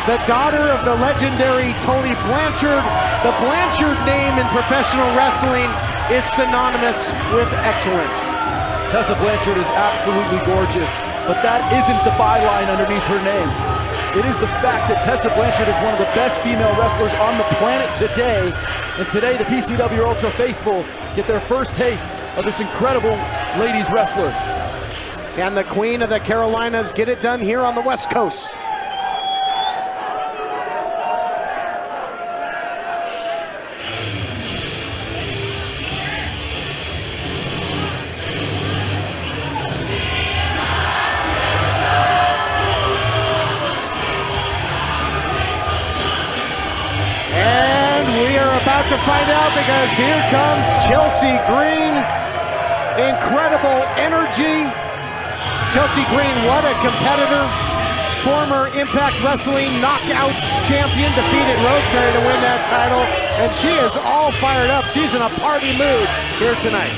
the daughter of the legendary Tully Blanchard. The Blanchard name in professional wrestling is synonymous with excellence. Tessa Blanchard is absolutely gorgeous, but that isn't the byline underneath her name. It is the fact that Tessa Blanchard is one of the best female wrestlers on the planet today. And today the PCW Ultra faithful get their first taste of this incredible ladies wrestler. Can the Queen of the Carolinas get it done here on the West Coast? And we are about to find out, because here comes Chelsea Green. Incredible energy. Chelsea Green, what a competitor. Former Impact Wrestling Knockouts champion, defeated Rosemary to win that title. And she is all fired up. She's in a party mood here tonight.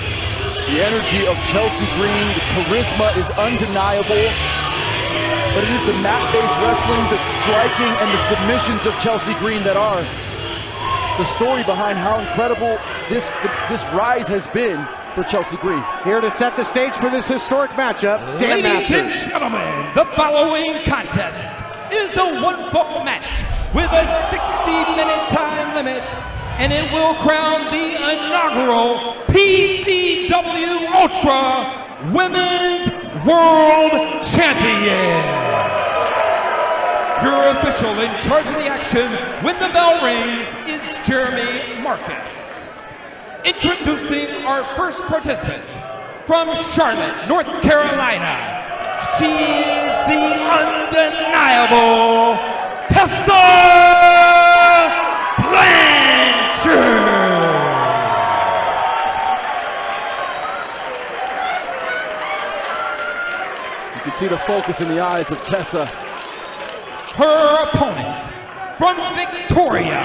The energy of Chelsea Green, the charisma is undeniable. But it is the mat-based wrestling, the striking, and the submissions of Chelsea Green that are the story behind how incredible this rise has been for Chelsea Green. Here to set the stage for this historic matchup, Dan Ladies Masters. and gentlemen, the following contest is a one-fall match with a 60-minute time limit, and it will crown the inaugural PCW Ultra Women's World Champion. Your official in charge of the action when the bell rings is Jeremy Marcus. Introducing our first participant from Charlotte, North Carolina. She is the undeniable Tessa Blanchard. You can see the focus in the eyes of Tessa. Her opponent from Victoria,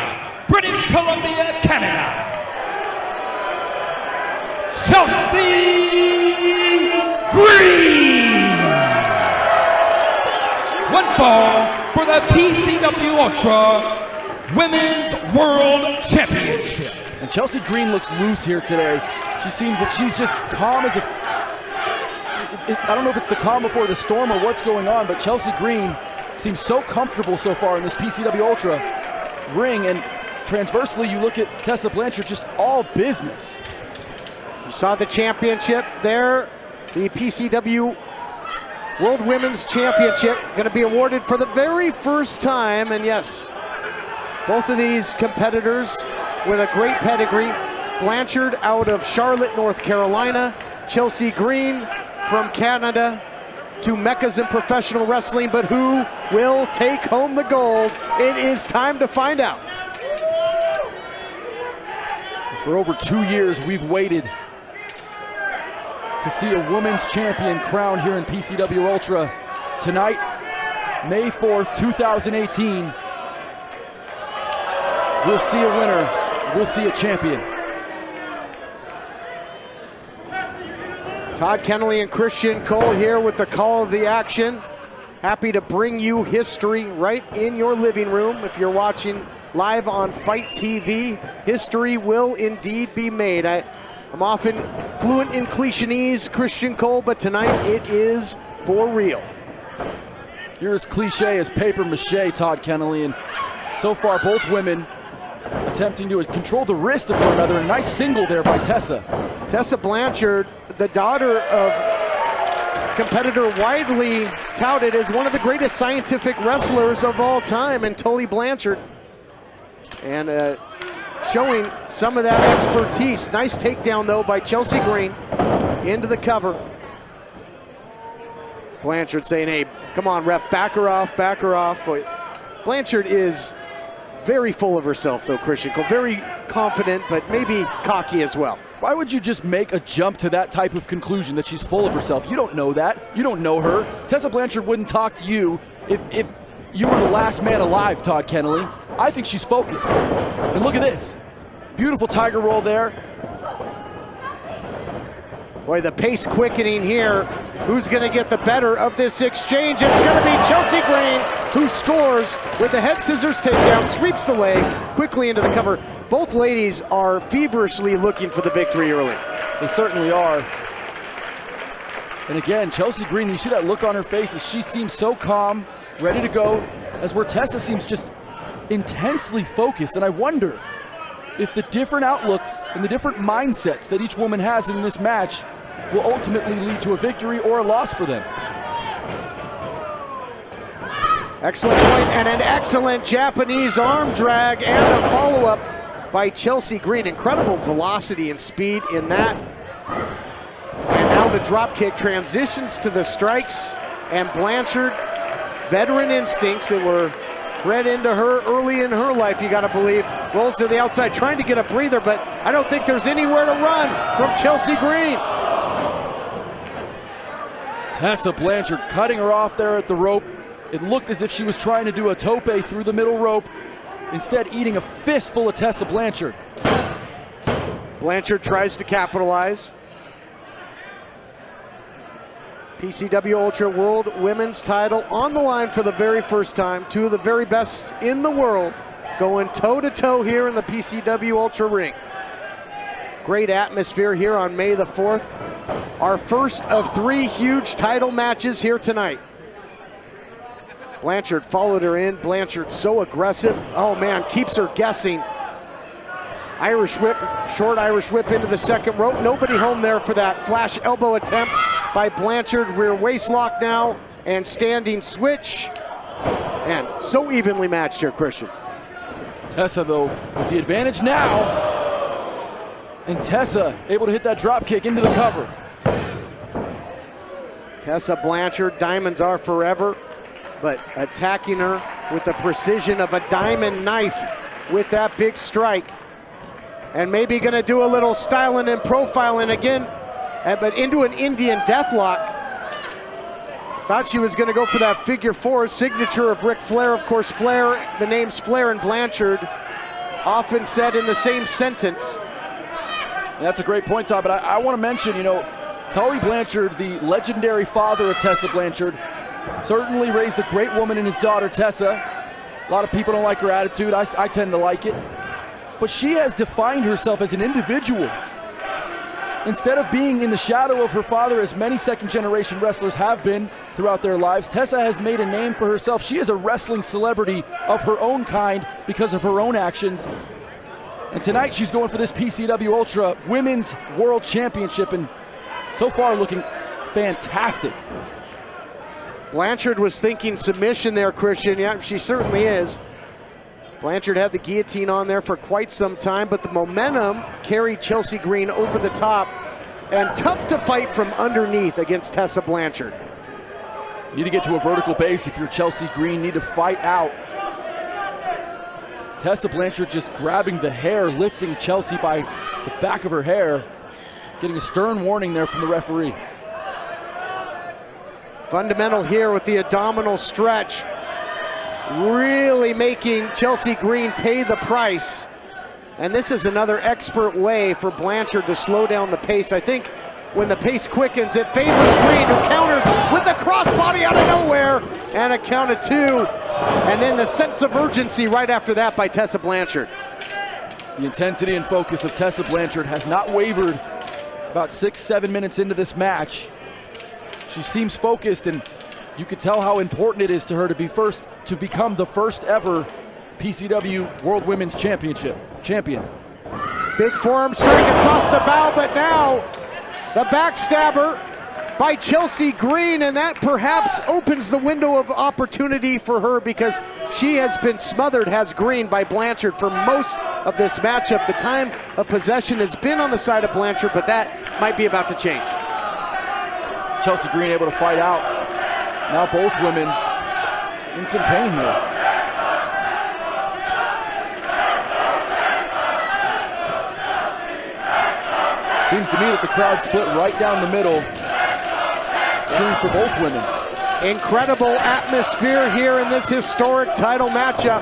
British Columbia, Canada. Chelsea Green. One fall for the PCW Ultra Women's World Championship. And Chelsea Green looks loose here today. She seems that she's just calm as a... I don't know if it's the calm before the storm or what's going on, but Chelsea Green seems so comfortable so far in this PCW Ultra ring. And transversely, you look at Tessa Blanchard, just all business. You saw the championship there, the PCW World Women's Championship, going to be awarded for the very first time. And yes, both of these competitors with a great pedigree. Blanchard out of Charlotte, North Carolina. Chelsea Green from Canada. Two meccas in professional wrestling, but who will take home the gold? It is time to find out. For over 2 years, we've waited to see a women's champion crowned here in PCW Ultra. Tonight, May 4th, 2018, we'll see a winner, we'll see a champion. Todd Kennelly and Christian Cole here with the call of the action. Happy to bring you history right in your living room. If you're watching live on Fight TV, history will indeed be made. I'm often fluent in cliches, Christian Cole, but tonight it is for real. You're as cliche as paper mache, Todd Kennelly, and so far both women attempting to control the wrist of one another. A nice single there by Tessa. Tessa Blanchard, the daughter of competitor widely touted as one of the greatest scientific wrestlers of all time, and Tully Blanchard. And showing some of that expertise. Nice takedown though by Chelsea Green into the cover. Blanchard saying, hey, come on ref, back her off, back her off. But Blanchard is very full of herself though, Christian Cole. Very confident, but maybe cocky as well. Why would you just make a jump to that type of conclusion that she's full of herself? You don't know that. You don't know her. Tessa Blanchard wouldn't talk to you if you were the last man alive, Todd Kennelly. I think she's focused. And look at this. Beautiful tiger roll there. Boy, the pace quickening here. Who's going to get the better of this exchange? It's going to be Chelsea Green, who scores with the head scissors takedown, sweeps the leg quickly into the cover. Both ladies are feverishly looking for the victory early. They certainly are. And again, Chelsea Green, you see that look on her face as she seems so calm, ready to go, as where Tessa seems just intensely focused. And I wonder if the different outlooks and the different mindsets that each woman has in this match will ultimately lead to a victory or a loss for them. Excellent point and an excellent Japanese arm drag and a follow-up by Chelsea Green. Incredible velocity and speed in that. And now the drop kick transitions to the strikes, and Blanchard, veteran instincts that were bred into her early in her life, you gotta believe, rolls to the outside, trying to get a breather, but I don't think there's anywhere to run from Chelsea Green. Tessa Blanchard cutting her off there at the rope. It looked as if she was trying to do a tope through the middle rope, instead eating a fistful of Tessa Blanchard. Blanchard tries to capitalize. PCW Ultra World Women's title on the line for the very first time. Two of the very best in the world going toe-to-toe here in the PCW Ultra ring. Great atmosphere here on May the 4th. Our first of 3 huge title matches here tonight. Blanchard followed her in. Blanchard so aggressive. Oh man, keeps her guessing. Irish whip, short Irish whip into the second rope. Nobody home there for that flash elbow attempt by Blanchard. Rear waist lock now and standing switch. And so evenly matched here, Christian. Tessa though with the advantage now. And Tessa able to hit that drop kick into the cover. Tessa Blanchard, diamonds are forever, but attacking her with the precision of a diamond knife with that big strike. And maybe gonna do a little styling and profiling again, but into an Indian deathlock. Thought she was gonna go for that figure 4, signature of Ric Flair. Of course, Flair, the names Flair and Blanchard often said in the same sentence. That's a great point, Todd, but I want to mention, Tully Blanchard, the legendary father of Tessa Blanchard, certainly raised a great woman in his daughter, Tessa. A lot of people don't like her attitude. I tend to like it. But she has defined herself as an individual. Instead of being in the shadow of her father, as many second-generation wrestlers have been throughout their lives, Tessa has made a name for herself. She is a wrestling celebrity of her own kind because of her own actions. And tonight she's going for this PCW Ultra Women's World Championship, and so far looking fantastic. Blanchard was thinking submission there, Christian. Yeah, she certainly is. Blanchard had the guillotine on there for quite some time, but the momentum carried Chelsea Green over the top, and tough to fight from underneath against Tessa Blanchard. Need to get to a vertical base if you're Chelsea Green, need to fight out. Tessa Blanchard just grabbing the hair, lifting Chelsea by the back of her hair, getting a stern warning there from the referee. Fundamental here with the abdominal stretch, really making Chelsea Green pay the price. And this is another expert way for Blanchard to slow down the pace. I think when the pace quickens, it favors Green, who counters with the crossbody out of nowhere, and a count of 2. And then the sense of urgency right after that by Tessa Blanchard. The intensity and focus of Tessa Blanchard has not wavered about 6-7 minutes into this match. She seems focused, and you could tell how important it is to her to become the first ever PCW World Women's Championship champion. Big forearm strike across the bow, but now the backstabber by Chelsea Green, and that perhaps opens the window of opportunity for her, because she has been smothered, has Green, by Blanchard for most of this matchup. The time of possession has been on the side of Blanchard, but that might be about to change. Chelsea Green able to fight out. Now both women in some pain here. Seems to me that the crowd split right down the middle, cheering for both women. Incredible atmosphere here in this historic title matchup.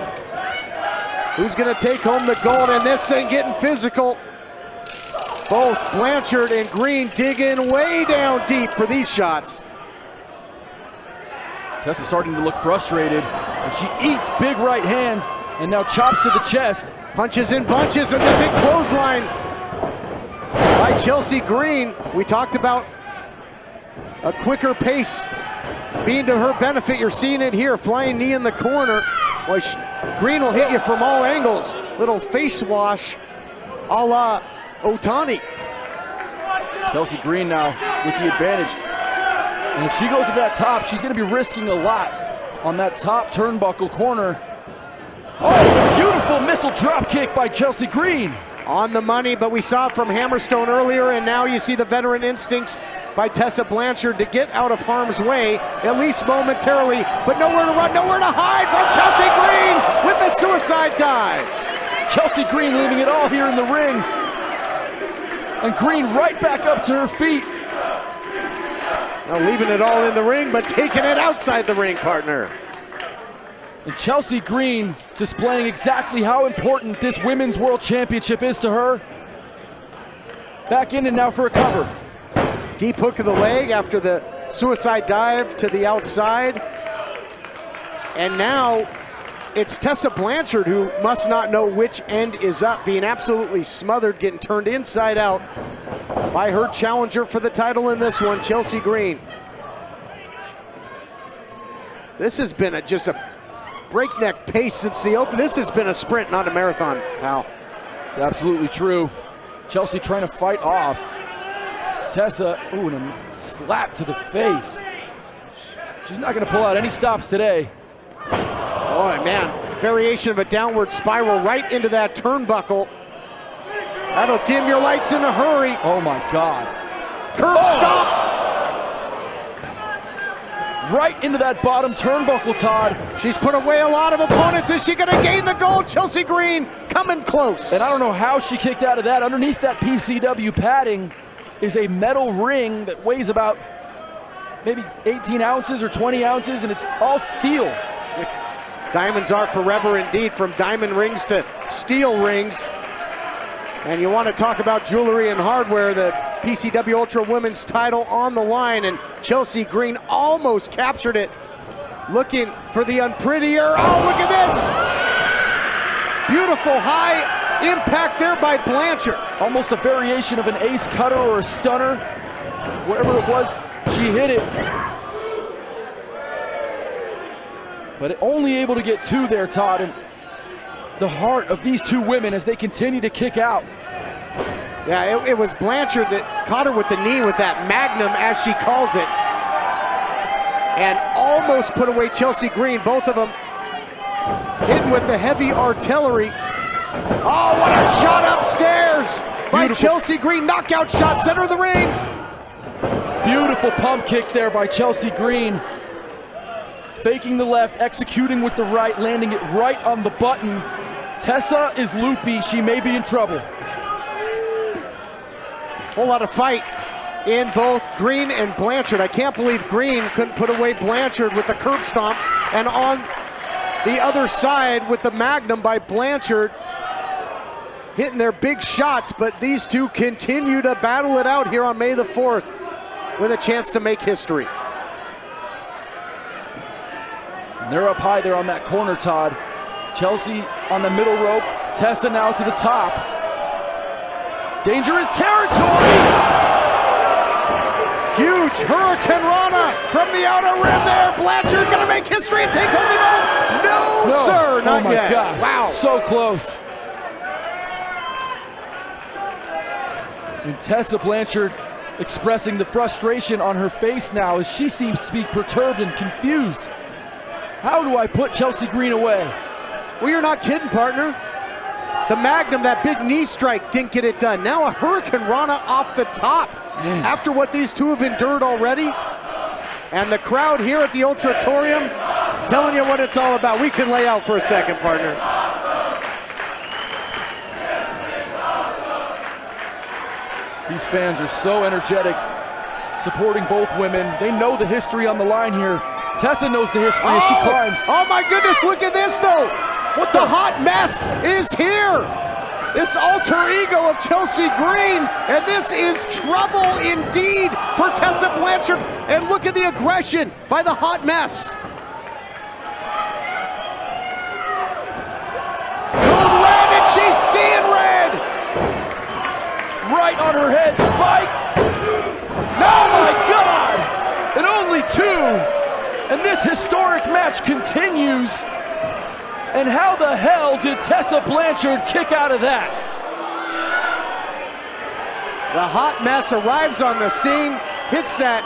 Who's gonna take home the gold, and this thing getting physical. Both Blanchard and Green digging way down deep for these shots. Tessa's starting to look frustrated, and she eats big right hands and now chops to the chest. Punches in bunches and the big clothesline by Chelsea Green. We talked about a quicker pace being to her benefit. You're seeing it here, flying knee in the corner. Boy, Green will hit you from all angles. Little face wash a la Otani. Chelsea Green now with the advantage. And if she goes to that top, she's going to be risking a lot on that top turnbuckle corner. Oh, a beautiful missile drop kick by Chelsea Green. On the money, but we saw it from Hammerstone earlier, and now you see the veteran instincts by Tessa Blanchard to get out of harm's way, at least momentarily, but nowhere to run, nowhere to hide from Chelsea Green with the suicide dive. Chelsea Green leaving it all here in the ring. And Green right back up to her feet. Now leaving it all in the ring, but taking it outside the ring, partner. And Chelsea Green displaying exactly how important this Women's World Championship is to her. Back in and now for a cover. Deep hook of the leg after the suicide dive to the outside. And now it's Tessa Blanchard who must not know which end is up, being absolutely smothered, getting turned inside out by her challenger for the title in this one, Chelsea Green. This has been just a breakneck pace since the open. This has been a sprint, not a marathon, pal. It's absolutely true. Chelsea trying to fight off Tessa. Ooh, and a slap to the face. She's not going to pull out any stops today. Boy, man, variation of a downward spiral right into that turnbuckle. That'll dim your lights in a hurry. Oh my God. Curb stomp. Right into that bottom turnbuckle, Todd. She's put away a lot of opponents. Is she gonna gain the gold? Chelsea Green coming close. And I don't know how she kicked out of that. Underneath that PCW padding is a metal ring that weighs about maybe 18 ounces or 20 ounces, and it's all steel. Diamonds are forever indeed, from diamond rings to steel rings. And you want to talk about jewelry and hardware, the PCW Ultra Women's title on the line, and Chelsea Green almost captured it. Looking for the unprettier. Oh, look at this! Beautiful high impact there by Blanchard. Almost a variation of an ace cutter or a stunner. Whatever it was, she hit it. But only able to get two there, Todd. And the heart of these two women as they continue to kick out. Yeah, it was Blanchard that caught her with the knee with that magnum, as she calls it, and almost put away Chelsea Green. Both of them hitting with the heavy artillery. Oh, what a shot upstairs by Chelsea Green. Knockout shot, center of the ring. Beautiful pump kick there by Chelsea Green. Faking the left, executing with the right, landing it right on the button. Tessa is loopy. She may be in trouble. Whole lot of fight in both Green and Blanchard. I can't believe Green couldn't put away Blanchard with the curb stomp. And on the other side with the magnum by Blanchard, hitting their big shots. But these two continue to battle it out here on May the 4th with a chance to make history. They're up high there on that corner, Todd. Chelsea on the middle rope. Tessa now to the top. Dangerous territory! Huge Hurricane Rana from the outer rim there. Blanchard gonna make history and take home the gold. No, sir, not yet. Oh my God, wow. So close. And Tessa Blanchard expressing the frustration on her face now as she seems to be perturbed and confused. How do I put Chelsea Green away? Well, you're not kidding, partner. The magnum, that big knee strike, didn't get it done. Now a Hurricane Rana off the top. Man. After what these two have endured already. And the crowd here at the Ultratorium telling you what it's all about. We can lay out for a second, partner. These fans are so energetic, supporting both women. They know the history on the line here. Tessa knows the history as she climbs. Oh my goodness, look at this though. What the hot mess is here? this alter ego of Chelsea Green, and this is trouble indeed for Tessa Blanchard. And look at the aggression by the hot mess. Code red, and she's seeing red. Right on her head, spiked. Oh my God! And only 2. And this historic match continues. And how the hell did Tessa Blanchard kick out of that? The hot mess arrives on the scene, hits that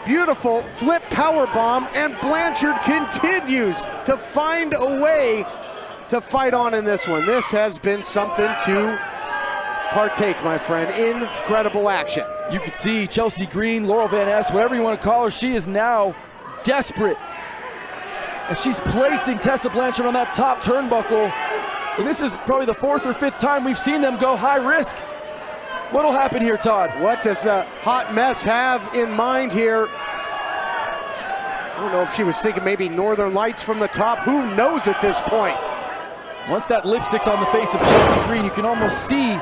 beautiful flip power bomb, and Blanchard continues to find a way to fight on in this one. This has been something to partake, my friend. Incredible action. You could see Chelsea Green, Laurel Van Ness, whatever you want to call her, she is now desperate. And she's placing Tessa Blanchard on that top turnbuckle. And this is probably the 4th or 5th time we've seen them go high risk. What'll happen here, Todd? What does the hot mess have in mind here? I don't know if she was thinking maybe Northern Lights from the top. Who knows at this point? Once that lipstick's on the face of Chelsea Green, you can almost see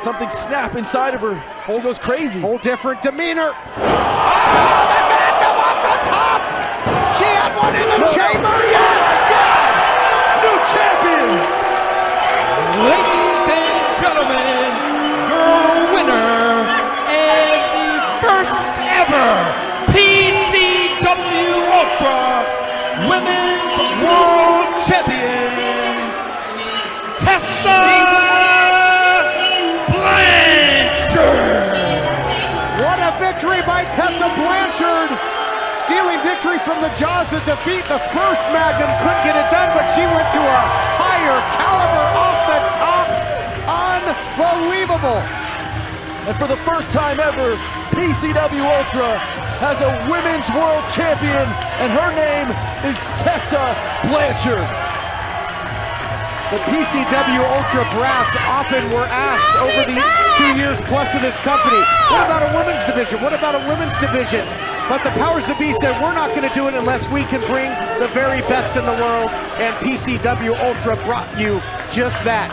something snap inside of her. She goes crazy. Whole different demeanor. Oh, the Magnum off the top! She had one in the chamber, yes! New champion! Ladies and gentlemen, your winner and the first ever PCW Ultra Women's World Champion, Tessa Blanchard! What a victory by Tessa Blanchard! Stealing victory from the jaws of defeat. The first Magnum couldn't get it done, but she went to a higher caliber off the top. Unbelievable. And for the first time ever, PCW Ultra has a Women's World Champion, and her name is Tessa Blanchard. The PCW Ultra brass often were asked over the 2 years plus of this company, what about a women's division? What about a women's division? But the powers that be said, we're not going to do it unless we can bring the very best in the world, and PCW Ultra brought you just that.